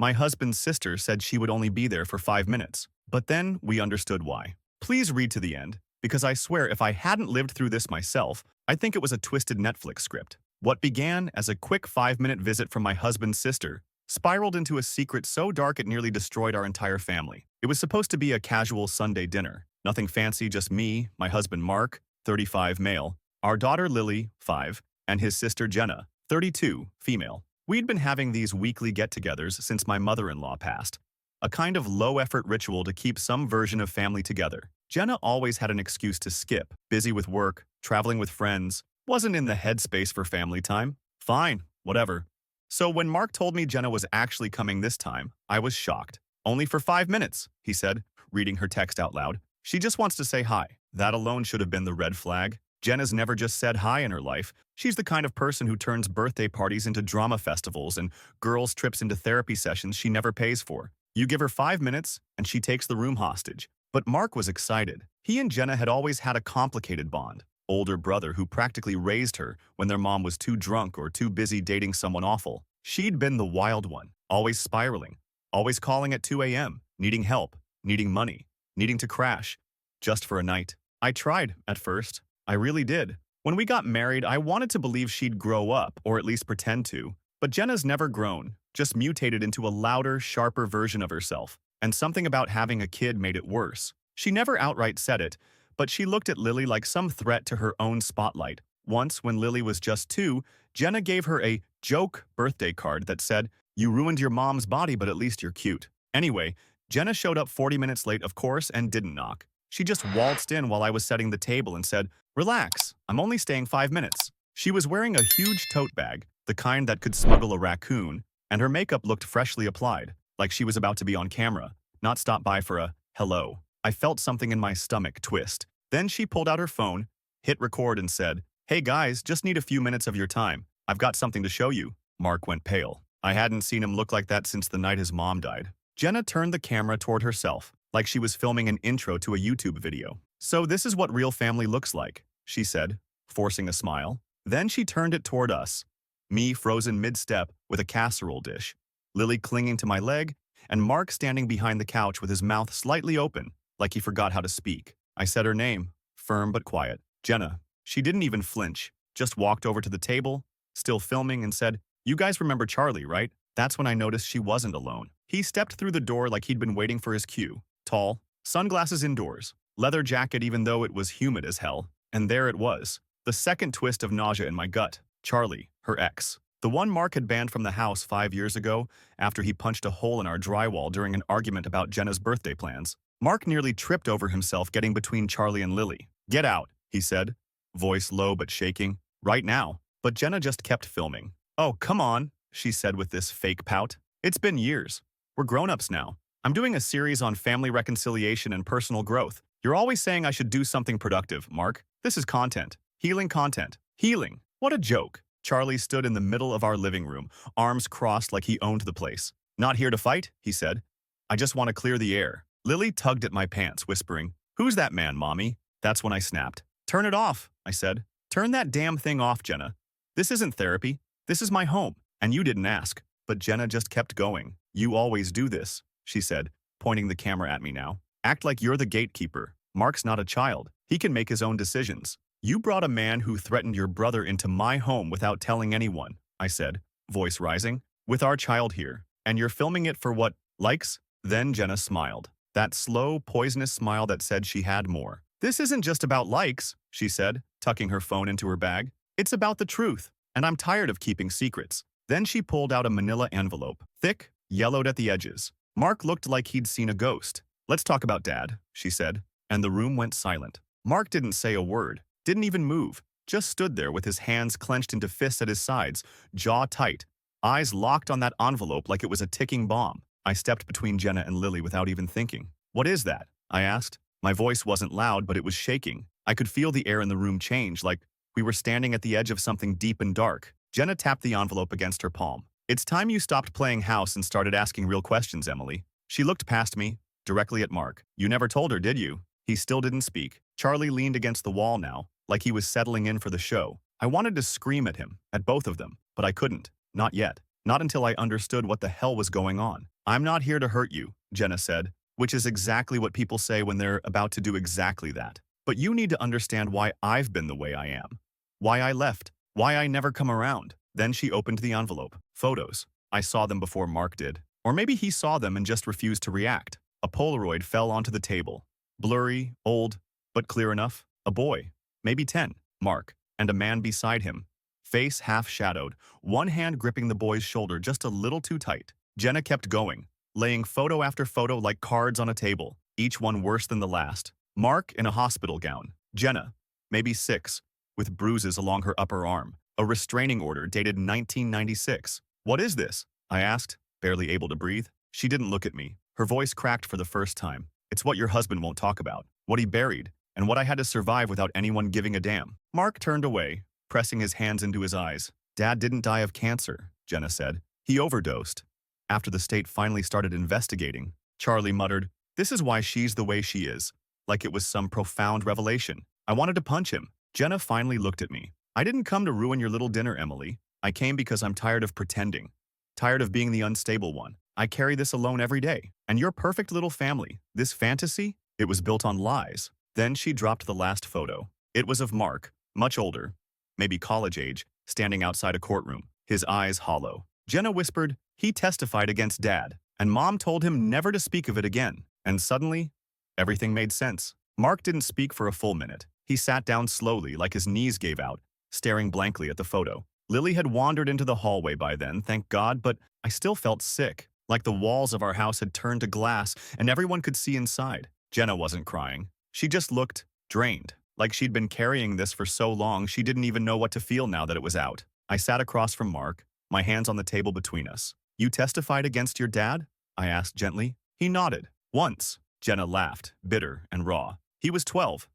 My husband's sister said she would only be there for 5 minutes, but then we understood why. Please read to the end, because I swear if I hadn't lived through this myself, I think it was a twisted Netflix script. What began as a quick 5-minute visit from my husband's sister spiraled into a secret so dark it nearly destroyed our entire family. It was supposed to be a casual Sunday dinner. Nothing fancy, just me, my husband Mark, 35, male, our daughter Lily, 5, and his sister Jenna, 32, female. We'd been having these weekly get-togethers since my mother-in-law passed, a kind of low-effort ritual to keep some version of family together. Jenna always had an excuse to skip, busy with work, traveling with friends, wasn't in the headspace for family time. Fine, whatever. So when Mark told me Jenna was actually coming this time, I was shocked. Only for 5 minutes, he said, reading her text out loud. She just wants to say hi. That alone should have been the red flag. Jenna's never just said hi in her life. She's the kind of person who turns birthday parties into drama festivals and girls' trips into therapy sessions she never pays for. You give her 5 minutes, and she takes the room hostage. But Mark was excited. He and Jenna had always had a complicated bond. Older brother who practically raised her when their mom was too drunk or too busy dating someone awful. She'd been the wild one, always spiraling, always calling at 2 a.m., needing help, needing money, needing to crash, just for a night. I tried, at first. I really did. When we got married, I wanted to believe she'd grow up, or at least pretend to. But Jenna's never grown, just mutated into a louder, sharper version of herself. And something about having a kid made it worse. She never outright said it, but she looked at Lily like some threat to her own spotlight. Once, when Lily was just 2, Jenna gave her a joke birthday card that said, "You ruined your mom's body, but at least you're cute." Anyway, Jenna showed up 40 minutes late, of course, and didn't knock. She just waltzed in while I was setting the table and said, "Relax, I'm only staying 5 minutes." She was wearing a huge tote bag, the kind that could smuggle a raccoon, and her makeup looked freshly applied, like she was about to be on camera, not stop by for a hello. I felt something in my stomach twist. Then she pulled out her phone, hit record and said, "Hey guys, just need a few minutes of your time. I've got something to show you." Mark went pale. I hadn't seen him look like that since the night his mom died. Jenna turned the camera toward herself, like she was filming an intro to a YouTube video. "So this is what real family looks like," she said, forcing a smile. Then she turned it toward us, me frozen mid-step with a casserole dish, Lily clinging to my leg, and Mark standing behind the couch with his mouth slightly open, like he forgot how to speak. I said her name, firm but quiet, Jenna. She didn't even flinch, just walked over to the table, still filming, and said, "You guys remember Charlie, right?" That's when I noticed she wasn't alone. He stepped through the door like he'd been waiting for his cue. Tall, sunglasses indoors, leather jacket even though it was humid as hell, and there it was. The second twist of nausea in my gut. Charlie, her ex. The one Mark had banned from the house 5 years ago after he punched a hole in our drywall during an argument about Jenna's birthday plans. Mark nearly tripped over himself getting between Charlie and Lily. "Get out," he said, voice low but shaking. "Right now." But Jenna just kept filming. "Oh, come on," she said with this fake pout. "It's been years. We're grown-ups now. I'm doing a series on family reconciliation and personal growth. You're always saying I should do something productive, Mark. This is content. Healing content. Healing. What a joke." Charlie stood in the middle of our living room, arms crossed like he owned the place. "Not here to fight," he said. "I just want to clear the air." Lily tugged at my pants, whispering, "Who's that man, Mommy?" That's when I snapped. "Turn it off," I said. "Turn that damn thing off, Jenna. This isn't therapy. This is my home, and you didn't ask." But Jenna just kept going. "You always do this," she said, pointing the camera at me now. "Act like you're the gatekeeper. Mark's not a child. He can make his own decisions. You brought a man who threatened your brother into my home without telling anyone," I said, voice rising, "with our child here. And you're filming it for what, likes?" Then Jenna smiled. That slow, poisonous smile that said she had more. "This isn't just about likes," she said, tucking her phone into her bag. "It's about the truth, and I'm tired of keeping secrets." Then she pulled out a manila envelope, thick, yellowed at the edges. Mark looked like he'd seen a ghost. "Let's talk about Dad," she said, and the room went silent. Mark didn't say a word, didn't even move, just stood there with his hands clenched into fists at his sides, jaw tight, eyes locked on that envelope like it was a ticking bomb. I stepped between Jenna and Lily without even thinking. "What is that?" I asked. My voice wasn't loud, but it was shaking. I could feel the air in the room change, like we were standing at the edge of something deep and dark. Jenna tapped the envelope against her palm. "It's time you stopped playing house and started asking real questions, Emily." She looked past me, directly at Mark. "You never told her, did you?" He still didn't speak. Charlie leaned against the wall now, like he was settling in for the show. I wanted to scream at him, at both of them, but I couldn't. Not yet. Not until I understood what the hell was going on. I'm not here to hurt you, Jenna said, which is exactly what people say when they're about to do exactly that. But you need to understand why I've been the way I am. Why I left. Why I never come around. Then she opened the envelope. Photos. I saw them before Mark did. Or maybe he saw them and just refused to react. A Polaroid fell onto the table. Blurry, old, but clear enough. A boy, maybe 10, Mark, and a man beside him. Face half shadowed, one hand gripping the boy's shoulder just a little too tight. Jenna kept going, laying photo after photo like cards on a table, each one worse than the last. Mark in a hospital gown. Jenna, maybe 6, with bruises along her upper arm. A restraining order dated 1996. What is this? I asked, barely able to breathe. She didn't look at me. Her voice cracked for the first time. It's what your husband won't talk about, what he buried, and what I had to survive without anyone giving a damn. Mark turned away, pressing his hands into his eyes. Dad didn't die of cancer, Jenna said. He overdosed. After the state finally started investigating, Charlie muttered, "This is why she's the way she is," like it was some profound revelation. I wanted to punch him. Jenna finally looked at me. I didn't come to ruin your little dinner, Emily. I came because I'm tired of pretending. Tired of being the unstable one. I carry this alone every day. And your perfect little family, this fantasy, it was built on lies. Then she dropped the last photo. It was of Mark, much older, maybe college age, standing outside a courtroom, his eyes hollow. Jenna whispered, "He testified against Dad, and Mom told him never to speak of it again." And suddenly, everything made sense. Mark didn't speak for a full minute. He sat down slowly, like his knees gave out, staring blankly at the photo. Lily had wandered into the hallway by then, thank God, but I still felt sick, like the walls of our house had turned to glass and everyone could see inside. Jenna wasn't crying. She just looked drained, like she'd been carrying this for so long she didn't even know what to feel now that it was out. I sat across from Mark, my hands on the table between us. "You testified against your dad?" I asked gently. He nodded. "Once." Jenna laughed, bitter and raw. "He was 12,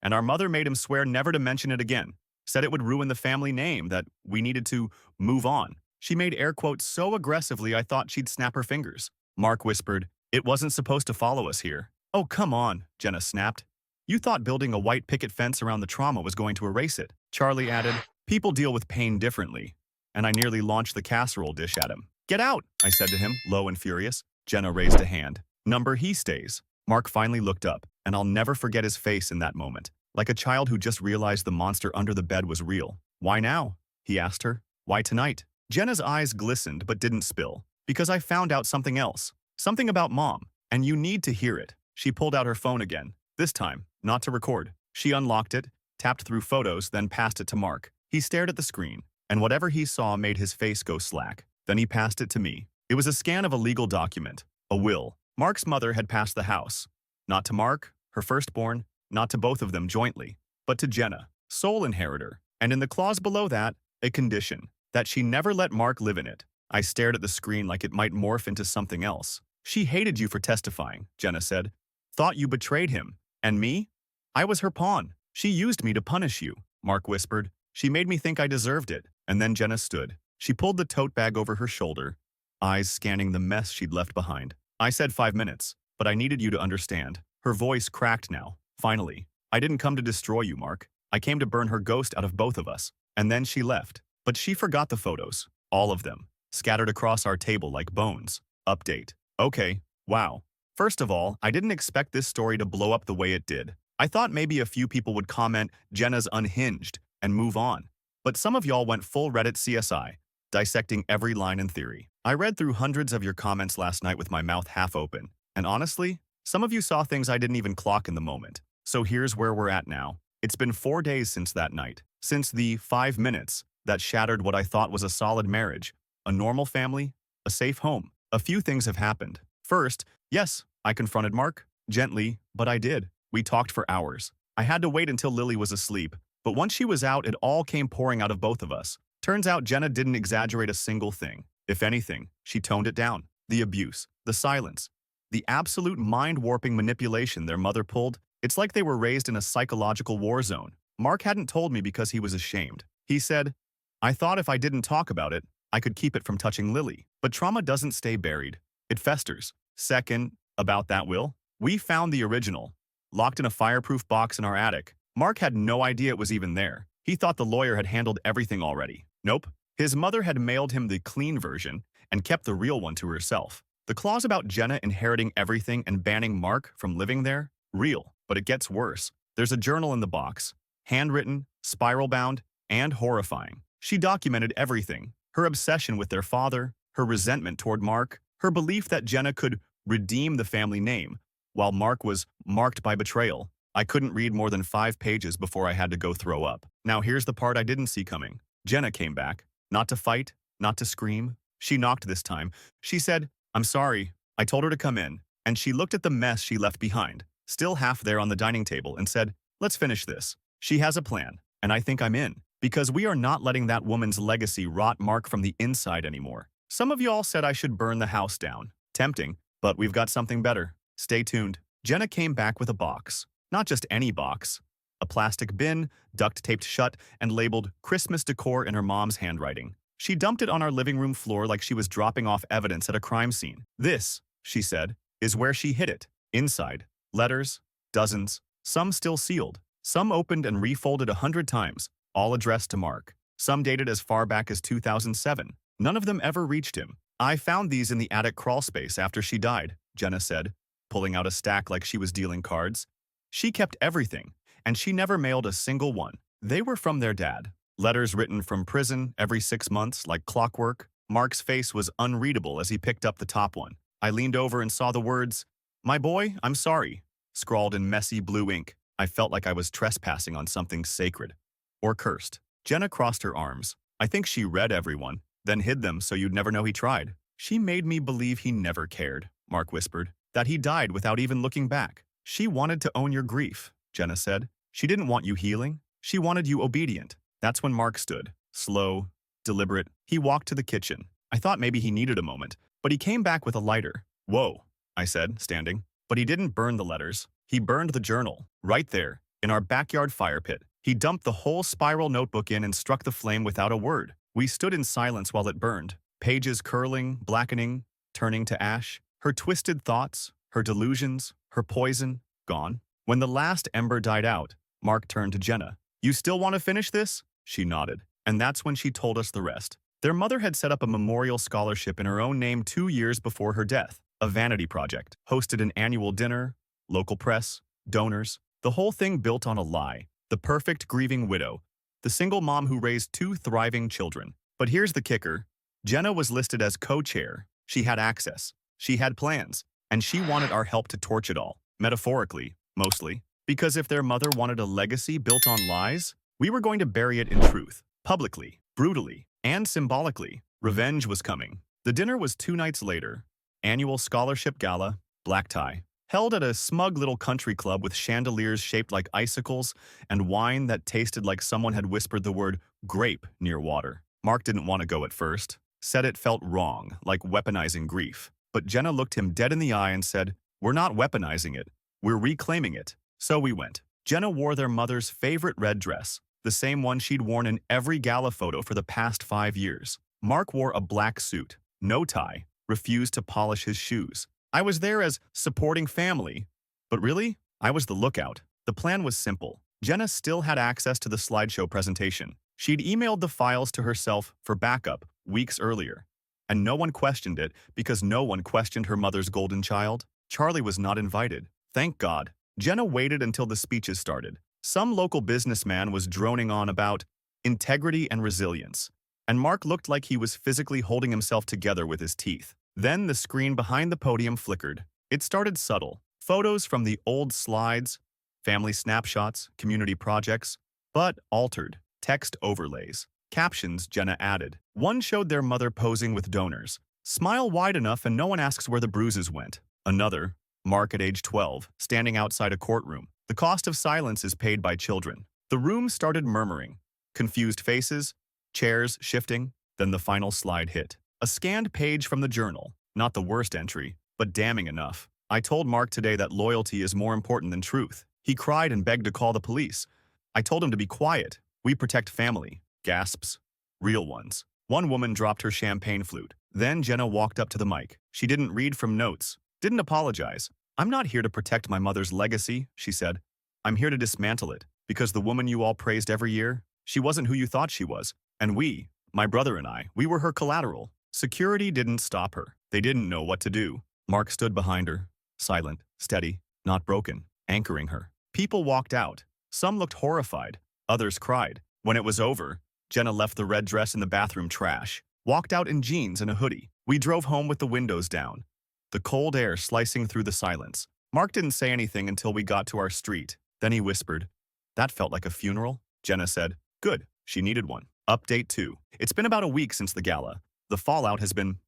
and our mother made him swear never to mention it again. Said it would ruin the family name, that we needed to move on." She made air quotes so aggressively I thought she'd snap her fingers. Mark whispered, "It wasn't supposed to follow us here." "Oh, come on," Jenna snapped. "You thought building a white picket fence around the trauma was going to erase it." Charlie added, "People deal with pain differently." And I nearly launched the casserole dish at him. "Get out," I said to him, low and furious. Jenna raised a hand. "Number he stays." Mark finally looked up, and I'll never forget his face in that moment. Like a child who just realized the monster under the bed was real. "Why now?" he asked her. "Why tonight?" Jenna's eyes glistened but didn't spill. "Because I found out something else. Something about Mom, and you need to hear it." She pulled out her phone again, this time, not to record. She unlocked it, tapped through photos, then passed it to Mark. He stared at the screen, and whatever he saw made his face go slack. Then he passed it to me. It was a scan of a legal document, a will. Mark's mother had passed the house. Not to Mark, her firstborn, not to both of them jointly, but to Jenna, sole inheritor, and in the clause below that, a condition, that she never let Mark live in it. I stared at the screen like it might morph into something else. "She hated you for testifying," Jenna said. "Thought you betrayed him. And me? I was her pawn. She used me to punish you," Mark whispered. "She made me think I deserved it." And then Jenna stood. She pulled the tote bag over her shoulder, eyes scanning the mess she'd left behind. "I said 5 minutes, but I needed you to understand." Her voice cracked now. "Finally. I didn't come to destroy you, Mark. I came to burn her ghost out of both of us." And then she left. But she forgot the photos. All of them. Scattered across our table like bones. Update. Okay. Wow. First of all, I didn't expect this story to blow up the way it did. I thought maybe a few people would comment Jenna's unhinged and move on. But some of y'all went full Reddit CSI, dissecting every line and theory. I read through hundreds of your comments last night with my mouth half open. And honestly, some of you saw things I didn't even clock in the moment. So here's where we're at now. It's been 4 days since that night. Since the 5 minutes that shattered what I thought was a solid marriage, a normal family, a safe home. A few things have happened. First, yes, I confronted Mark. Gently, but I did. We talked for hours. I had to wait until Lily was asleep, but once she was out, it all came pouring out of both of us. Turns out Jenna didn't exaggerate a single thing. If anything, she toned it down. The abuse, the silence, the absolute mind-warping manipulation their mother pulled, it's like they were raised in a psychological war zone. Mark hadn't told me because he was ashamed. He said, "I thought if I didn't talk about it, I could keep it from touching Lily." But trauma doesn't stay buried. It festers. Second, about that will, we found the original, locked in a fireproof box in our attic. Mark had no idea it was even there. He thought the lawyer had handled everything already. Nope. His mother had mailed him the clean version and kept the real one to herself. The clause about Jenna inheriting everything and banning Mark from living there? Real, but it gets worse. There's a journal in the box. Handwritten, spiral-bound, and horrifying. She documented everything. Her obsession with their father, her resentment toward Mark, her belief that Jenna could redeem the family name, while Mark was marked by betrayal. I couldn't read more than 5 pages before I had to go throw up. Now here's the part I didn't see coming. Jenna came back. Not to fight, not to scream. She knocked this time. She said, "I'm sorry." I told her to come in, and she looked at the mess she left behind, still half there on the dining table, and said, "Let's finish this." She has a plan, and I think I'm in, because we are not letting that woman's legacy rot Mark from the inside anymore. Some of y'all said I should burn the house down. Tempting, but we've got something better. Stay tuned. Jenna came back with a box. Not just any box. A plastic bin, duct-taped shut, and labeled Christmas decor in her mom's handwriting. She dumped it on our living room floor like she was dropping off evidence at a crime scene. "This," she said, "is where she hid it. Inside. Letters. Dozens. Some still sealed. Some opened and refolded 100 times, all addressed to Mark. Some dated as far back as 2007. None of them ever reached him. I found these in the attic crawlspace after she died," Jenna said, pulling out a stack like she was dealing cards. She kept everything, and she never mailed a single one. They were from their dad. Letters written from prison every 6 months, like clockwork. Mark's face was unreadable as he picked up the top one. I leaned over and saw the words, "My boy, I'm sorry," scrawled in messy blue ink. I felt like I was trespassing on something sacred. Or cursed. Jenna crossed her arms. I think she read everyone, then hid them so you'd never know he tried. "She made me believe he never cared," Mark whispered. "That he died without even looking back." "She wanted to own your grief," Jenna said. "She didn't want you healing. She wanted you obedient." That's when Mark stood. Slow, deliberate. He walked to the kitchen. I thought maybe he needed a moment, but he came back with a lighter. "Whoa," I said, standing. But he didn't burn the letters. He burned the journal, right there, in our backyard fire pit. He dumped the whole spiral notebook in and struck the flame without a word. We stood in silence while it burned, pages curling, blackening, turning to ash. Her twisted thoughts, her delusions, her poison, gone. When the last ember died out, Mark turned to Jenna. "You still want to finish this?" She nodded, and that's when she told us the rest. Their mother had set up a memorial scholarship in her own name 2 years before her death, a vanity project, hosted an annual dinner, local press, donors, the whole thing built on a lie, the perfect grieving widow, the single mom who raised 2 thriving children. But here's the kicker. Jenna was listed as co-chair. She had access. She had plans, and she wanted our help to torch it all, metaphorically, mostly, because if their mother wanted a legacy built on lies, we were going to bury it in truth, publicly, brutally, and symbolically. Revenge was coming. The dinner was 2 nights later. Annual scholarship gala, black tie, held at a smug little country club with chandeliers shaped like icicles and wine that tasted like someone had whispered the word grape near water. Mark didn't want to go at first, said it felt wrong, like weaponizing grief. But Jenna looked him dead in the eye and said, "We're not weaponizing it. We're reclaiming it." So we went. Jenna wore their mother's favorite red dress, the same one she'd worn in every gala photo for the past 5 years. Mark wore a black suit, no tie, refused to polish his shoes. I was there as supporting family, but really, I was the lookout. The plan was simple. Jenna still had access to the slideshow presentation. She'd emailed the files to herself for backup weeks earlier, and no one questioned it because no one questioned her mother's golden child. Charlie was not invited. Thank God. Jenna waited until the speeches started. Some local businessman was droning on about integrity and resilience, and Mark looked like he was physically holding himself together with his teeth. Then the screen behind the podium flickered. It started subtle. Photos from the old slides, family snapshots, community projects, but altered. Text overlays. Captions Jenna added. One showed their mother posing with donors. Smile wide enough and no one asks where the bruises went. Another, Mark at age 12, standing outside a courtroom. The cost of silence is paid by children. The room started murmuring. Confused faces, chairs shifting, then the final slide hit. A scanned page from the journal. Not the worst entry, but damning enough. I told Mark today that loyalty is more important than truth. He cried and begged to call the police. I told him to be quiet. We protect family. Gasps. Real ones. One woman dropped her champagne flute. Then Jenna walked up to the mic. She didn't read from notes. Didn't apologize. "I'm not here to protect my mother's legacy," she said. "I'm here to dismantle it, because the woman you all praised every year, she wasn't who you thought she was. And we, My brother and I, we were her collateral. Security didn't stop her. They didn't know what to do. Mark stood behind her, silent, steady, not broken, anchoring her. People walked out. Some looked horrified. Others cried. When it was over, Jenna left the red dress in the bathroom trash, walked out in jeans and a hoodie. We drove home with the windows down, the cold air slicing through the silence. Mark didn't say anything until we got to our street. Then he whispered, "That felt like a funeral." Jenna said, "Good, she needed one." Update 2. It's been about a week since the gala. The fallout has been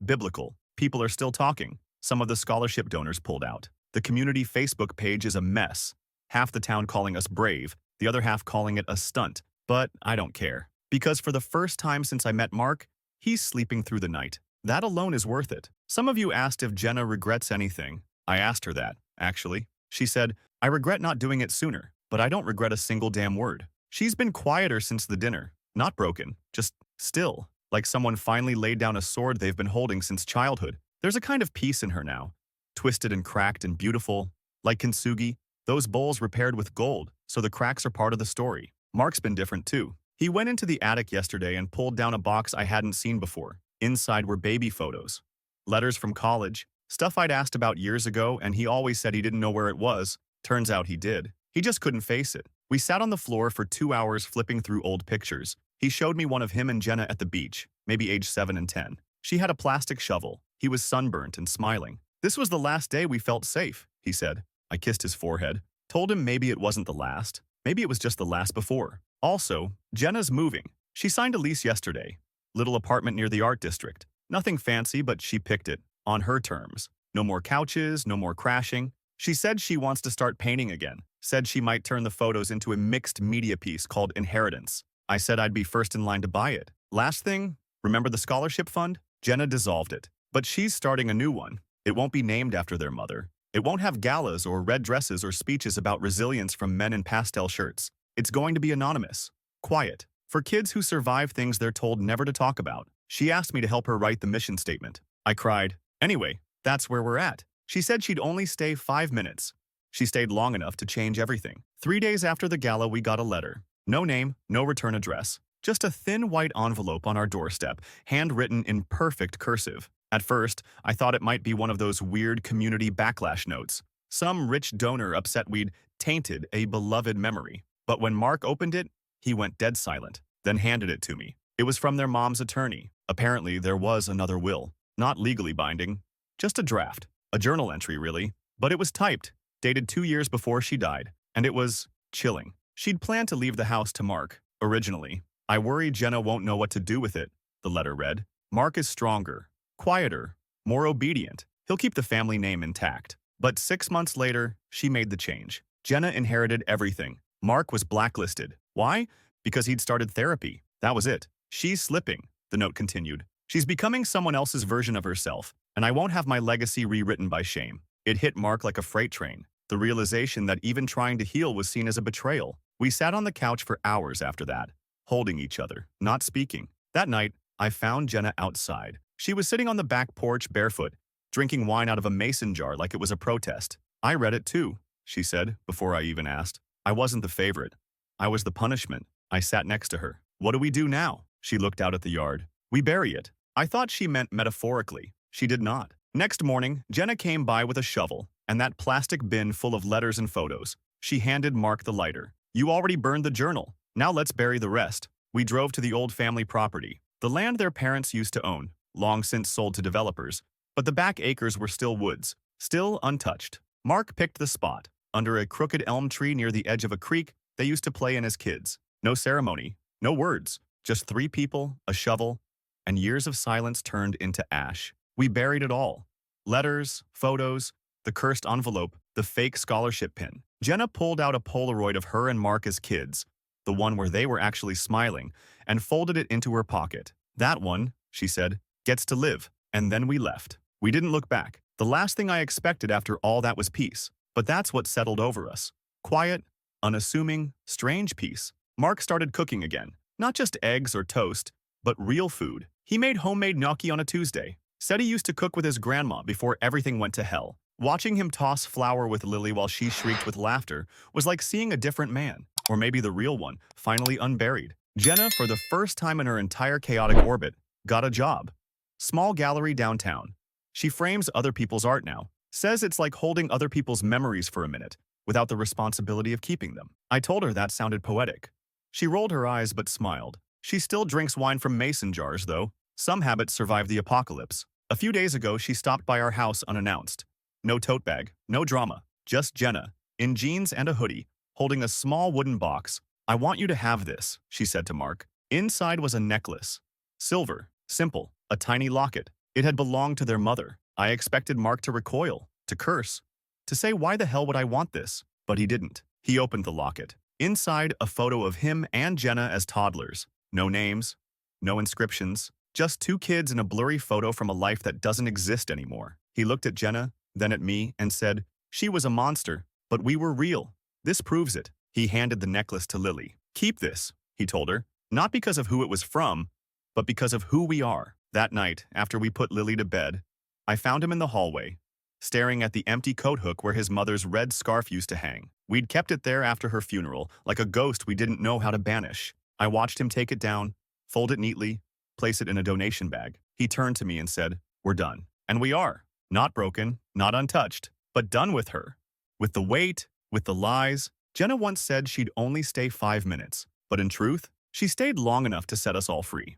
biblical. People are still talking. Some of the scholarship donors pulled out. The community Facebook page is a mess. Half the town calling us brave, the other half calling it a stunt. But I don't care. Because for the first time since I met Mark, he's sleeping through the night. That alone is worth it. Some of you asked if Jenna regrets anything. I asked her that, actually. She said, "I regret not doing it sooner, but I don't regret a single damn word." She's been quieter since the dinner. Not broken, just still, like someone finally laid down a sword they've been holding since childhood. There's a kind of peace in her now, twisted and cracked and beautiful. Like Kintsugi, those bowls repaired with gold, so the cracks are part of the story. Mark's been different too. He went into the attic yesterday and pulled down a box I hadn't seen before. Inside were baby photos, letters from college, stuff I'd asked about years ago, and he always said he didn't know where it was. Turns out he did. He just couldn't face it. We sat on the floor for 2 hours flipping through old pictures. He showed me one of him and Jenna at the beach, maybe age 7 and 10. She had a plastic shovel. He was sunburnt and smiling. "This was the last day we felt safe," he said. I kissed his forehead, told him maybe it wasn't the last. Maybe it was just the last before. Also, Jenna's moving. She signed a lease yesterday. Little apartment near the art district. Nothing fancy, but she picked it. On her terms. No more couches, no more crashing. She said she wants to start painting again. Said she might turn the photos into a mixed media piece called Inheritance. I said I'd be first in line to buy it. Last thing, remember the scholarship fund? Jenna dissolved it. But she's starting a new one. It won't be named after their mother. It won't have galas or red dresses or speeches about resilience from men in pastel shirts. It's going to be anonymous. Quiet. For kids who survive things they're told never to talk about. She asked me to help her write the mission statement. I cried. Anyway, that's where we're at. She said she'd only stay 5 minutes. She stayed long enough to change everything. 3 days after the gala, we got a letter. No name, no return address. Just a thin white envelope on our doorstep, handwritten in perfect cursive. At first, I thought it might be one of those weird community backlash notes. Some rich donor upset we'd tainted a beloved memory. But when Mark opened it, he went dead silent, then handed it to me. It was from their mom's attorney. Apparently, there was another will. Not legally binding. Just a draft. A journal entry, really. But it was typed, dated 2 years before she died. And it was chilling. She'd planned to leave the house to Mark, originally. "I worry Jenna won't know what to do with it," the letter read. "Mark is stronger, quieter, more obedient. He'll keep the family name intact." But 6 months later, she made the change. Jenna inherited everything. Mark was blacklisted. Why? Because he'd started therapy. That was it. "She's slipping," the note continued. "She's becoming someone else's version of herself, and I won't have my legacy rewritten by shame." It hit Mark like a freight train. The realization that even trying to heal was seen as a betrayal. We sat on the couch for hours after that, holding each other, not speaking. That night, I found Jenna outside. She was sitting on the back porch barefoot, drinking wine out of a mason jar like it was a protest. "I read it too," she said, before I even asked. "I wasn't the favorite. I was the punishment." I sat next to her. "What do we do now?" She looked out at the yard. "We bury it." I thought she meant metaphorically. She did not. Next morning, Jenna came by with a shovel and that plastic bin full of letters and photos. She handed Mark the lighter. "You already burned the journal. Now let's bury the rest." We drove to the old family property, the land their parents used to own, long since sold to developers, but the back acres were still woods, still untouched. Mark picked the spot, under a crooked elm tree near the edge of a creek they used to play in as kids. No ceremony, no words, just 3 people, a shovel, and years of silence turned into ash. We buried it all. Letters, photos, the cursed envelope, the fake scholarship pin. Jenna pulled out a Polaroid of her and Mark as kids, the one where they were actually smiling, and folded it into her pocket. "That one," she said, "gets to live." And then we left. We didn't look back. The last thing I expected after all that was peace. But that's what settled over us. Quiet, unassuming, strange peace. Mark started cooking again. Not just eggs or toast, but real food. He made homemade gnocchi on a Tuesday. Said he used to cook with his grandma before everything went to hell. Watching him toss flour with Lily while she shrieked with laughter was like seeing a different man, or maybe the real one, finally unburied. Jenna, for the first time in her entire chaotic orbit, got a job. Small gallery downtown. She frames other people's art now. Says it's like holding other people's memories for a minute, without the responsibility of keeping them. I told her that sounded poetic. She rolled her eyes but smiled. She still drinks wine from mason jars, though. Some habits survive the apocalypse. A few days ago, she stopped by our house unannounced. No tote bag, no drama, just Jenna, in jeans and a hoodie, holding a small wooden box. I want you to have this, she said to Mark. Inside was a necklace. Silver, simple, a tiny locket. It had belonged to their mother. I expected Mark to recoil, to curse, to say why the hell would I want this? But he didn't. He opened the locket. Inside, a photo of him and Jenna as toddlers. No names, no inscriptions, just two kids in a blurry photo from a life that doesn't exist anymore. He looked at Jenna, then at me, and said, "She was a monster, but we were real. This proves it." He handed the necklace to Lily. "Keep this," he told her, "not because of who it was from, but because of who we are." That night, after we put Lily to bed, I found him in the hallway, staring at the empty coat hook where his mother's red scarf used to hang. We'd kept it there after her funeral, like a ghost we didn't know how to banish. I watched him take it down, fold it neatly, place it in a donation bag. He turned to me and said, "We're done." And we are. Not broken, not untouched, but done with her. With the weight, with the lies. Jenna once said she'd only stay 5 minutes, but in truth, she stayed long enough to set us all free.